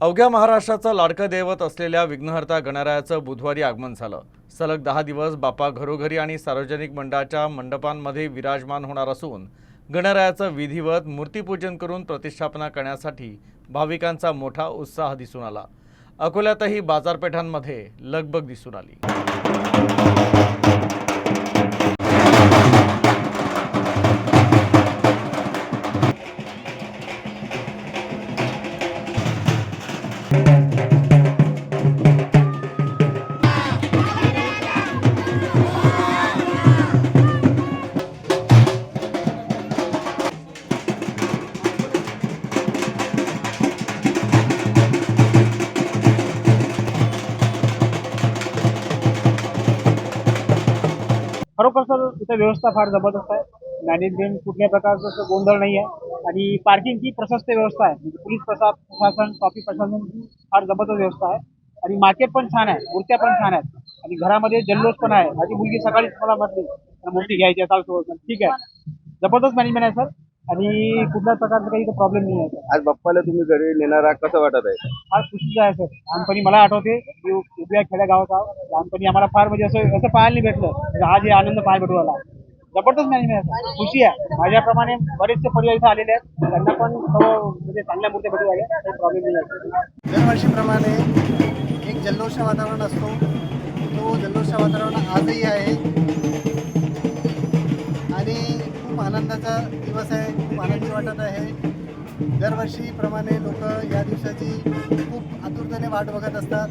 अवघ्या महाराष्ट्राचं लाडकं दैवत असलेल्या विघ्नहर्ता गणरायाचं बुधवारी आगमन झालं। सलग 10 दिवस बाप्पा घरोघरी आणि सार्वजनिक मंडळाच्या मंडपांमध्ये विराजमान होणार असून गणरायाचं विधिवत मूर्तीपूजन करून प्रतिष्ठापना करण्यासाठी भाविकांचा मोठा उत्साह दिसून आला। अकोल्यातही बाजारपेठांमध्ये लगबग दिसून आली। खरोखर सर इथं व्यवस्था फार जबरदस्त आहे। मॅनेजमेंट कुठल्याही प्रकारचं असं गोंधळ नाही आहे आणि पार्किंगची प्रशस्त व्यवस्था आहे। म्हणजे पोलीस प्रशासन ट्रॉफिक प्रशासन फार जबरदस्त व्यवस्था आहे आणि मार्केट पण छान आहे, मूर्त्या पण छान आहेत आणि घरामध्ये जल्लोष पण आहे। माझी मुलगी सकाळीच मला म्हटली मूर्ती घ्यायची असाल सोबत, ठीक आहे, जबरदस्त मॅनेजमेंट आहे सर आणि कुठल्याच प्रकारचा काही प्रॉब्लेम नाही आहे। आज बाप्पाला तुम्ही घरी नेणार आहात, कसं वाटत आहे? फार खुशीच आहे सर। लहानपणी मला आठवते मी उभ्या खेड्या गावाचा लहानपणी आम्हाला फार म्हणजे असं पाहायला नाही भेटलं, म्हणजे आज हे आनंद पाहायला भेटू आला। जबरदस्त मॅनेजमेंट आहे, खुशी आहे। माझ्याप्रमाणे बरेचसे परिवार इथं आलेले आहेत, त्यांना पण म्हणजे चांगल्या मूर्त्या भेटू लागल्या, काही प्रॉब्लेम नाही आहे। दरवर्षीप्रमाणे एक जल्लोष वातावरण असतो, तो जल्लोष वातावरण आजही आहे आणि खूप आनंदाचा दिवस आहे, खूप आनंदी वाटत आहे। दरवर्षीप्रमाणे लोक या दिवसाची खूप आतुरतेने वाट बघत असतात